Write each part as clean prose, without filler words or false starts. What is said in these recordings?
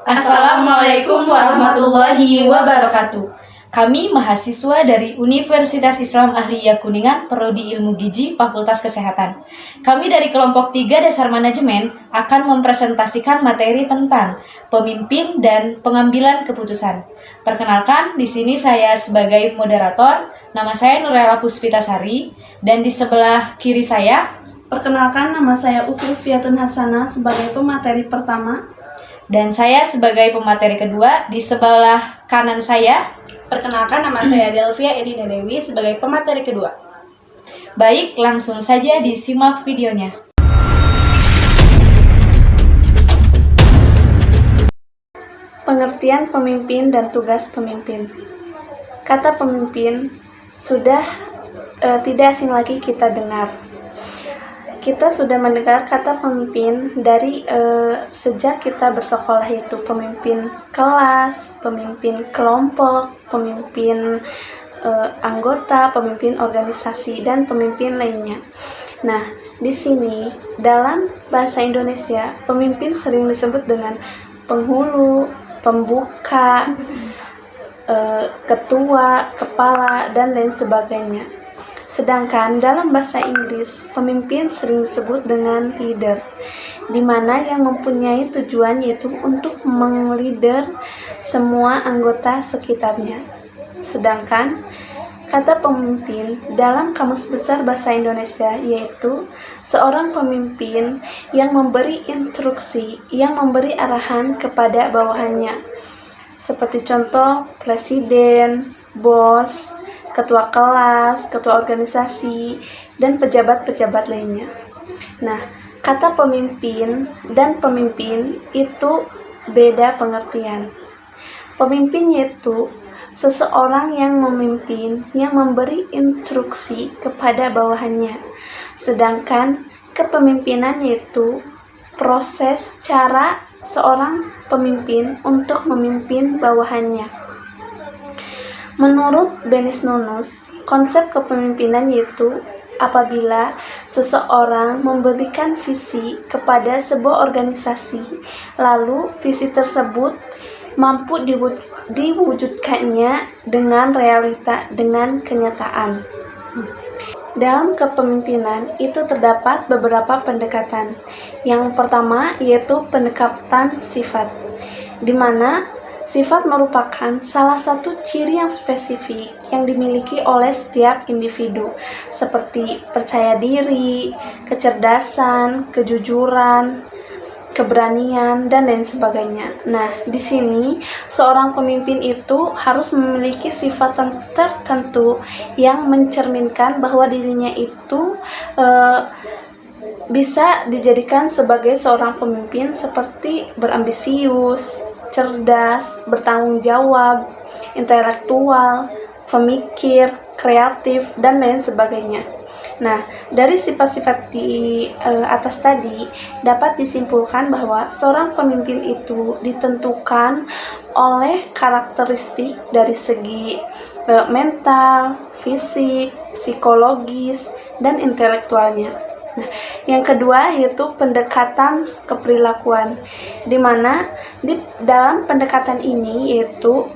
Assalamualaikum warahmatullahi wabarakatuh. Kami mahasiswa dari Universitas Islam Ahliyah Kuningan, Prodi Ilmu Gizi, Fakultas Kesehatan. Kami dari kelompok 3 Dasar Manajemen akan mempresentasikan materi tentang pemimpin dan pengambilan keputusan. Perkenalkan, di sini saya sebagai moderator. Nama saya Nurella Puspitasari, dan di sebelah kiri saya, perkenalkan, nama saya Uku Fiatun Hasanah sebagai pemateri pertama. Dan saya sebagai pemateri kedua. Di sebelah kanan saya, perkenalkan, nama saya Delvia Edina Dewi sebagai pemateri kedua. Baik, langsung saja disimak videonya. Pengertian pemimpin dan tugas pemimpin. Kata pemimpin sudah tidak asing lagi kita dengar. Kita sudah mendengar kata pemimpin dari sejak kita bersekolah, yaitu pemimpin kelas, pemimpin kelompok, pemimpin anggota, pemimpin organisasi, dan pemimpin lainnya. Nah, di sini dalam bahasa Indonesia, pemimpin sering disebut dengan penghulu, pembuka, ketua, kepala, dan lain sebagainya. Sedangkan dalam bahasa Inggris, pemimpin sering disebut dengan leader, di mana yang mempunyai tujuan yaitu untuk meng-leader semua anggota sekitarnya. Sedangkan kata pemimpin dalam Kamus Besar Bahasa Indonesia yaitu seorang pemimpin yang memberi instruksi, yang memberi arahan kepada bawahannya. Seperti contoh presiden, bos, ketua kelas, ketua organisasi, dan pejabat-pejabat lainnya. Nah, kata pemimpin dan pemimpin itu beda pengertian. Pemimpin yaitu seseorang yang memimpin, yang memberi instruksi kepada bawahannya. Sedangkan kepemimpinan yaitu proses cara seorang pemimpin untuk memimpin bawahannya. Menurut Benis Nunus, konsep kepemimpinan yaitu apabila seseorang memberikan visi kepada sebuah organisasi, lalu visi tersebut mampu diwujudkannya dengan realita, dengan kenyataan. Dalam kepemimpinan itu terdapat beberapa pendekatan. Yang pertama yaitu pendekatan sifat, di mana sifat merupakan salah satu ciri yang spesifik yang dimiliki oleh setiap individu, seperti percaya diri, kecerdasan, kejujuran, keberanian, dan lain sebagainya. Nah, di sini seorang pemimpin itu harus memiliki sifat tertentu yang mencerminkan bahwa dirinya itu bisa dijadikan sebagai seorang pemimpin, seperti berambisius, cerdas, bertanggung jawab, intelektual, pemikir, kreatif, dan lain sebagainya. Nah, dari sifat-sifat di atas tadi dapat disimpulkan bahwa seorang pemimpin itu ditentukan oleh karakteristik dari segi mental, fisik, psikologis, dan intelektualnya. Nah, yang kedua yaitu pendekatan keperilakuan, di mana di dalam pendekatan ini yaitu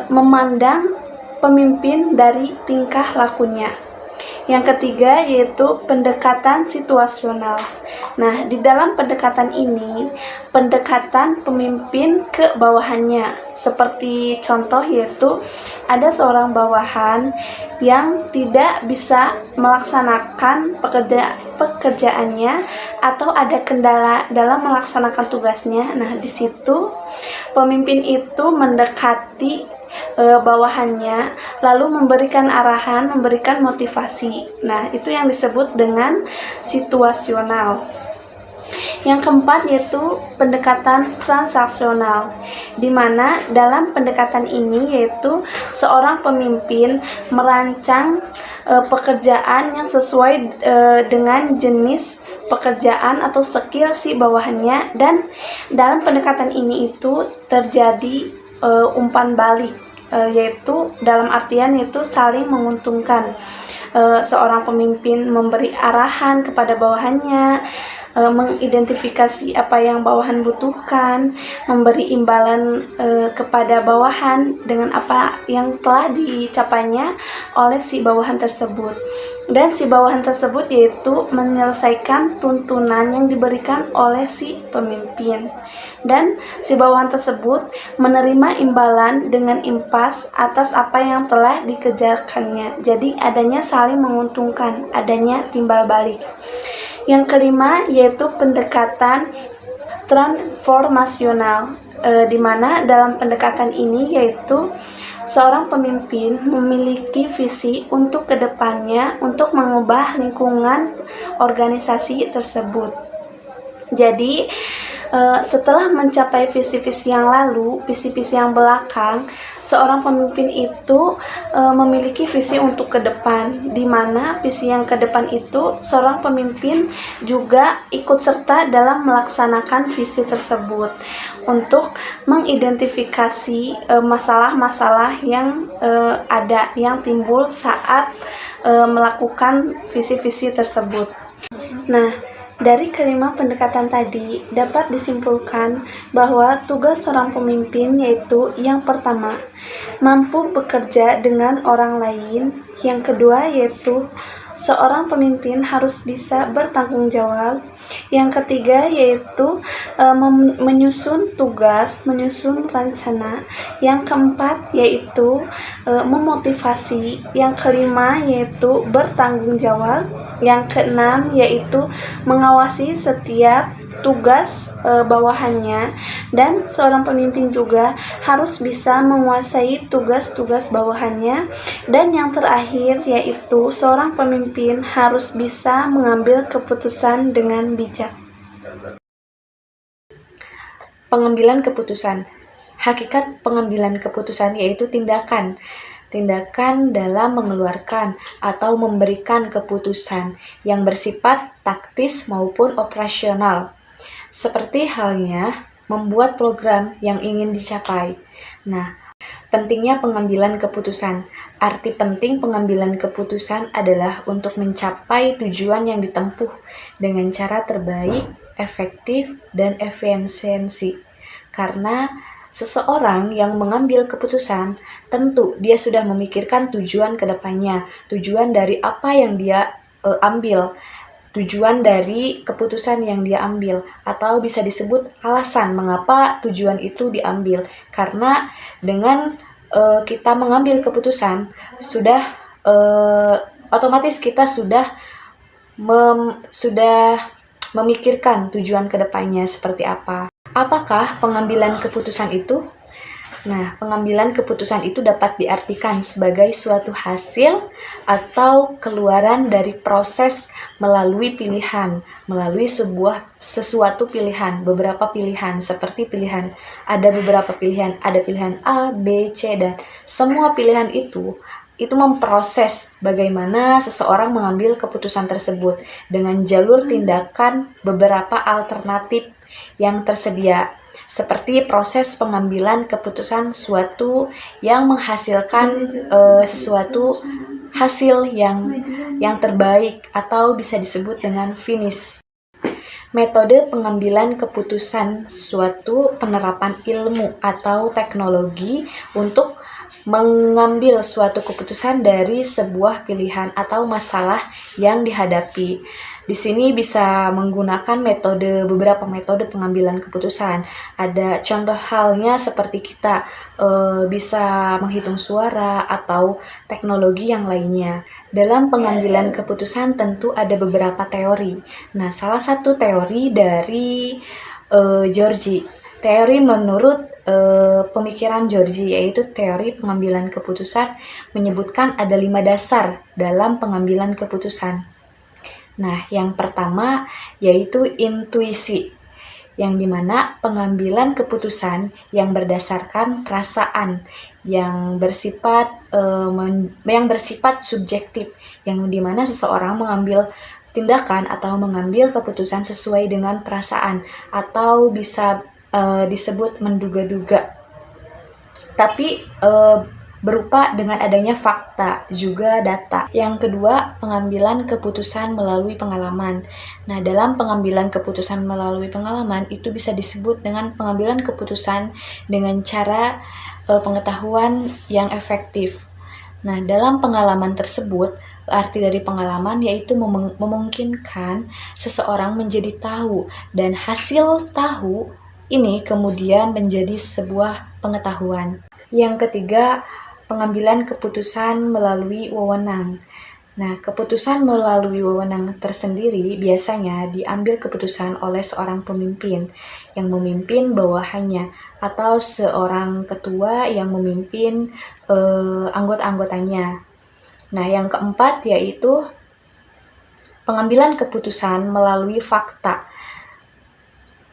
memandang pemimpin dari tingkah lakunya. Yang ketiga yaitu pendekatan situasional. Nah, di dalam pendekatan ini, pendekatan pemimpin ke bawahannya. Seperti contoh yaitu ada seorang bawahan yang tidak bisa melaksanakan pekerjaannya atau ada kendala dalam melaksanakan tugasnya. Nah, di situ pemimpin itu mendekati bawahannya, lalu memberikan arahan, memberikan motivasi. Nah, itu yang disebut dengan situasional. Yang keempat yaitu pendekatan transaksional, di mana dalam pendekatan ini yaitu seorang pemimpin merancang pekerjaan yang sesuai dengan jenis pekerjaan atau skill si bawahannya, dan dalam pendekatan ini itu terjadi umpan balik, yaitu dalam artian yaitu saling menguntungkan. Seorang pemimpin memberi arahan kepada bawahannya, mengidentifikasi apa yang bawahan butuhkan, memberi imbalan kepada bawahan dengan apa yang telah dicapainya oleh si bawahan tersebut. Dan si bawahan tersebut yaitu menyelesaikan tuntunan yang diberikan oleh si pemimpin. Dan si bawahan tersebut menerima imbalan dengan impas atas apa yang telah dikerjakannya. Jadi adanya saling menguntungkan, adanya timbal balik. Yang kelima yaitu pendekatan transformasional, di mana dalam pendekatan ini yaitu seorang pemimpin memiliki visi untuk kedepannya untuk mengubah lingkungan organisasi tersebut. Jadi setelah mencapai visi-visi yang lalu, visi-visi yang belakang, seorang pemimpin itu memiliki visi untuk ke depan, di mana visi yang ke depan itu seorang pemimpin juga ikut serta dalam melaksanakan visi tersebut untuk mengidentifikasi masalah-masalah yang ada, yang timbul saat melakukan visi-visi tersebut. Nah, dari kelima pendekatan tadi dapat disimpulkan bahwa tugas seorang pemimpin yaitu yang pertama, mampu bekerja dengan orang lain. Yang kedua yaitu seorang pemimpin harus bisa bertanggung jawab. Yang ketiga yaitu menyusun tugas, menyusun rencana. Yang keempat yaitu memotivasi. Yang kelima yaitu bertanggung jawab. Yang keenam yaitu mengawasi setiap tugas bawahannya, dan seorang pemimpin juga harus bisa menguasai tugas-tugas bawahannya. Dan yang terakhir yaitu seorang pemimpin harus bisa mengambil keputusan dengan bijak. Pengambilan keputusan. Hakikat pengambilan keputusan yaitu tindakan dalam mengeluarkan atau memberikan keputusan yang bersifat taktis maupun operasional, seperti halnya membuat program yang ingin dicapai. Nah, pentingnya pengambilan keputusan. Arti penting pengambilan keputusan adalah untuk mencapai tujuan yang ditempuh dengan cara terbaik, efektif, dan efisiensi. Karena seseorang yang mengambil keputusan, tentu dia sudah memikirkan tujuan ke depannya, tujuan dari apa yang dia ambil, tujuan dari keputusan yang dia ambil, atau bisa disebut alasan mengapa tujuan itu diambil. Karena dengan kita mengambil keputusan, sudah otomatis kita sudah memikirkan tujuan ke depannya seperti apa. Apakah pengambilan keputusan itu? Nah, pengambilan keputusan itu dapat diartikan sebagai suatu hasil atau keluaran dari proses melalui pilihan, melalui sesuatu pilihan, beberapa pilihan, seperti pilihan. Ada beberapa pilihan, ada pilihan A, B, C, dan semua pilihan itu memproses bagaimana seseorang mengambil keputusan tersebut dengan jalur tindakan beberapa alternatif yang tersedia, seperti proses pengambilan keputusan suatu yang menghasilkan sesuatu hasil yang terbaik atau bisa disebut dengan finish. Metode pengambilan keputusan suatu penerapan ilmu atau teknologi untuk mengambil suatu keputusan dari sebuah pilihan atau masalah yang dihadapi. Di sini bisa menggunakan beberapa metode pengambilan keputusan. Ada contoh halnya seperti kita bisa menghitung suara atau teknologi yang lainnya. Dalam pengambilan keputusan tentu ada beberapa teori. Nah, salah satu teori dari Georgi. Teori menurut pemikiran Georgi, yaitu teori pengambilan keputusan, menyebutkan ada 5 dasar dalam pengambilan keputusan. Nah, yang pertama yaitu intuisi, yang dimana pengambilan keputusan yang berdasarkan perasaan, yang bersifat subjektif, yang dimana seseorang mengambil tindakan atau mengambil keputusan sesuai dengan perasaan, atau bisa disebut menduga-duga. Tapi berupa dengan adanya fakta, juga data. Yang kedua, pengambilan keputusan melalui pengalaman. Nah, dalam pengambilan keputusan melalui pengalaman itu bisa disebut dengan pengambilan keputusan dengan cara pengetahuan yang efektif. Nah, dalam pengalaman tersebut, arti dari pengalaman yaitu memungkinkan seseorang menjadi tahu, dan hasil tahu ini kemudian menjadi sebuah pengetahuan. Yang ketiga, pengambilan keputusan melalui wewenang. Nah, keputusan melalui wewenang tersendiri biasanya diambil keputusan oleh seorang pemimpin yang memimpin bawahannya, atau seorang ketua yang memimpin anggota-anggotanya. Nah, yang keempat yaitu pengambilan keputusan melalui fakta.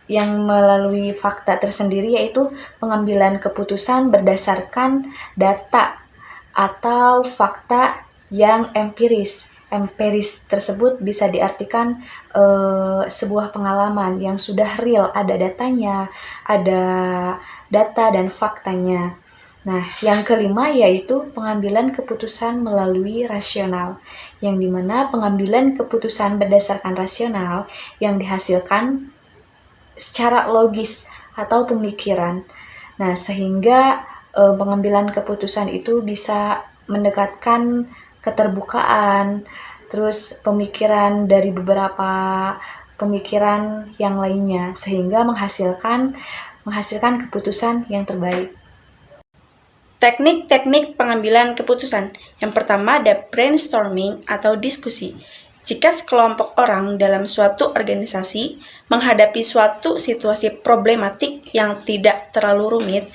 Yang melalui fakta tersendiri yaitu pengambilan keputusan berdasarkan data atau fakta yang empiris. Empiris tersebut bisa diartikan sebuah pengalaman yang sudah real, ada datanya, ada data dan faktanya. Nah, yang kelima yaitu pengambilan keputusan melalui rasional, yang dimana pengambilan keputusan berdasarkan rasional yang dihasilkan secara logis atau pemikiran. Nah, sehingga pengambilan keputusan itu bisa mendekatkan keterbukaan, terus pemikiran dari beberapa pemikiran yang lainnya, sehingga menghasilkan keputusan yang terbaik. Teknik-teknik pengambilan keputusan. Yang pertama ada brainstorming atau diskusi. Jika sekelompok orang dalam suatu organisasi menghadapi suatu situasi problematik yang tidak terlalu rumit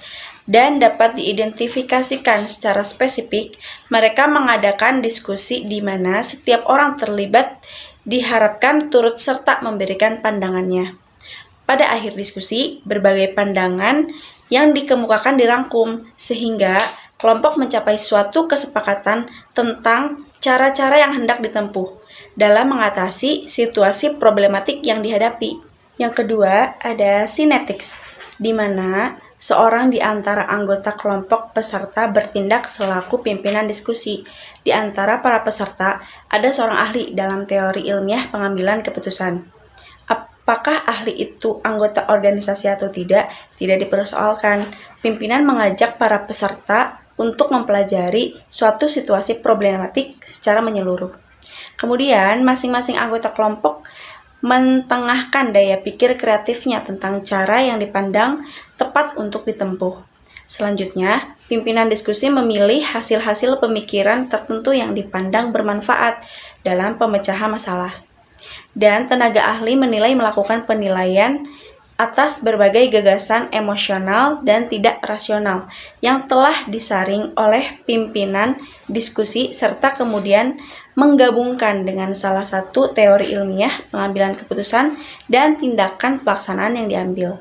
dan dapat diidentifikasikan secara spesifik, mereka mengadakan diskusi di mana setiap orang terlibat diharapkan turut serta memberikan pandangannya. Pada akhir diskusi, berbagai pandangan yang dikemukakan dirangkum, sehingga kelompok mencapai suatu kesepakatan tentang cara-cara yang hendak ditempuh dalam mengatasi situasi problematik yang dihadapi. Yang kedua, ada synetics, di mana seorang di antara anggota kelompok peserta bertindak selaku pimpinan diskusi. Di antara para peserta, ada seorang ahli dalam teori ilmiah pengambilan keputusan. Apakah ahli itu anggota organisasi atau tidak dipersoalkan. Pimpinan mengajak para peserta untuk mempelajari suatu situasi problematik secara menyeluruh. Kemudian, masing-masing anggota kelompok mentengahkan daya pikir kreatifnya tentang cara yang dipandang tepat untuk ditempuh. Selanjutnya, pimpinan diskusi memilih hasil-hasil pemikiran tertentu yang dipandang bermanfaat dalam pemecahan masalah. Dan tenaga ahli menilai melakukan penilaian atas berbagai gagasan emosional dan tidak rasional yang telah disaring oleh pimpinan diskusi serta kemudian menggabungkan dengan salah satu teori ilmiah pengambilan keputusan dan tindakan pelaksanaan yang diambil.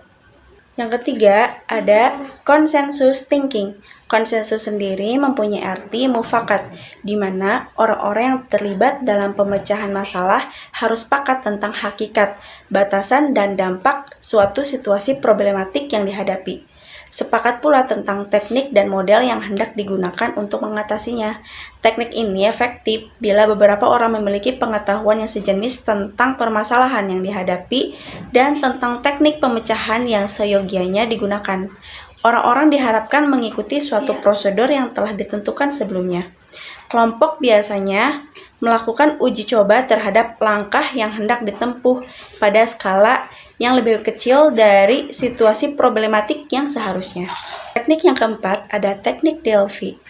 Yang ketiga, ada consensus thinking. Konsensus sendiri mempunyai arti mufakat, di mana orang-orang yang terlibat dalam pemecahan masalah harus sepakat tentang hakikat, batasan, dan dampak suatu situasi problematik yang dihadapi. Sepakat pula tentang teknik dan model yang hendak digunakan untuk mengatasinya. Teknik ini efektif bila beberapa orang memiliki pengetahuan yang sejenis tentang permasalahan yang dihadapi dan tentang teknik pemecahan yang seyogianya digunakan. Orang-orang diharapkan mengikuti suatu prosedur yang telah ditentukan sebelumnya. Kelompok biasanya melakukan uji coba terhadap langkah yang hendak ditempuh pada skala yang lebih kecil dari situasi problematik yang seharusnya. Teknik yang keempat ada teknik Delphi.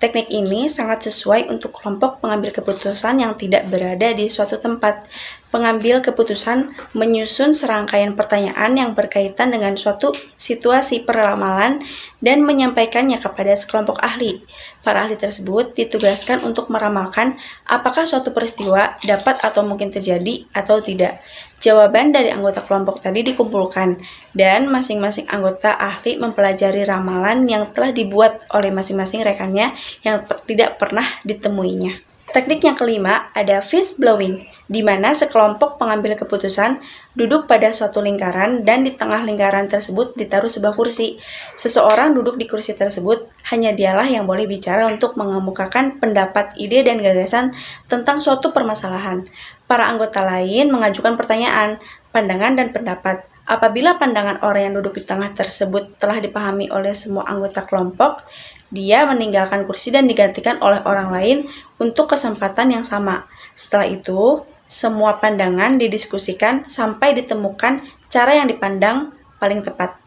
Teknik ini sangat sesuai untuk kelompok pengambil keputusan yang tidak berada di suatu tempat. Pengambil keputusan menyusun serangkaian pertanyaan yang berkaitan dengan suatu situasi peramalan dan menyampaikannya kepada sekelompok ahli. Para ahli tersebut ditugaskan untuk meramalkan apakah suatu peristiwa dapat atau mungkin terjadi atau tidak. Jawaban dari anggota kelompok tadi dikumpulkan, dan masing-masing anggota ahli mempelajari ramalan yang telah dibuat oleh masing-masing rekannya yang tidak pernah ditemuinya. Teknik yang kelima ada fist blowing. di mana sekelompok pengambil keputusan duduk pada suatu lingkaran dan di tengah lingkaran tersebut ditaruh sebuah kursi. Seseorang duduk di kursi tersebut, hanya dialah yang boleh bicara untuk mengemukakan pendapat, ide, dan gagasan tentang suatu permasalahan. Para anggota lain mengajukan pertanyaan, pandangan, dan pendapat. Apabila pandangan orang yang duduk di tengah tersebut telah dipahami oleh semua anggota kelompok, dia meninggalkan kursi dan digantikan oleh orang lain untuk kesempatan yang sama. Setelah itu, semua pandangan didiskusikan sampai ditemukan cara yang dipandang paling tepat.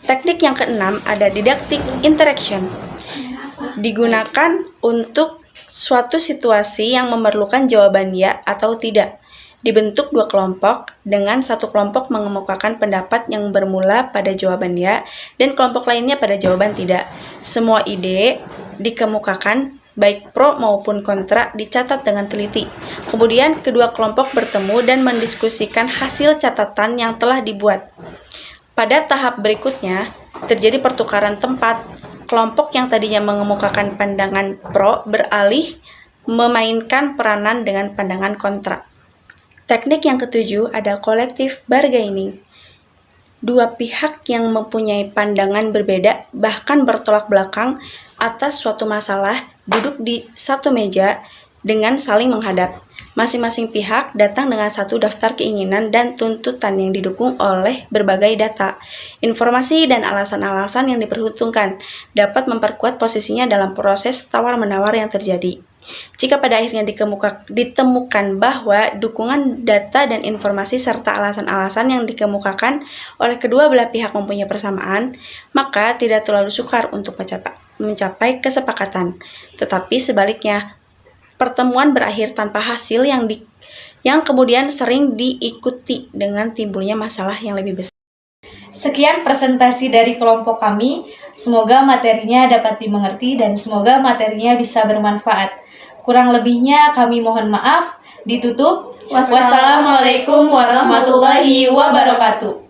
Teknik yang keenam ada didactic interaction. Digunakan untuk suatu situasi yang memerlukan jawaban ya atau tidak. Dibentuk dua kelompok, dengan satu kelompok mengemukakan pendapat yang bermula pada jawaban ya, dan kelompok lainnya pada jawaban tidak. Semua ide dikemukakan, baik pro maupun kontra, dicatat dengan teliti. Kemudian kedua kelompok bertemu dan mendiskusikan hasil catatan yang telah dibuat. Pada tahap berikutnya, terjadi pertukaran tempat. Kelompok yang tadinya mengemukakan pandangan pro beralih memainkan peranan dengan pandangan kontra. Teknik yang ketujuh ada collective bargaining. Dua pihak yang mempunyai pandangan berbeda, bahkan bertolak belakang atas suatu masalah, duduk di satu meja dengan saling menghadap. Masing-masing pihak datang dengan satu daftar keinginan dan tuntutan yang didukung oleh berbagai data, informasi, dan alasan-alasan yang diperhitungkan dapat memperkuat posisinya dalam proses tawar-menawar yang terjadi. Jika pada akhirnya ditemukan bahwa dukungan data dan informasi serta alasan-alasan yang dikemukakan oleh kedua belah pihak mempunyai persamaan, maka tidak terlalu sukar untuk mencapai kesepakatan. Tetapi sebaliknya, pertemuan berakhir tanpa hasil yang kemudian sering diikuti dengan timbulnya masalah yang lebih besar. Sekian presentasi dari kelompok kami. Semoga materinya dapat dimengerti dan semoga materinya bisa bermanfaat. Kurang lebihnya kami mohon maaf. Ditutup. Wassalamualaikum warahmatullahi wabarakatuh.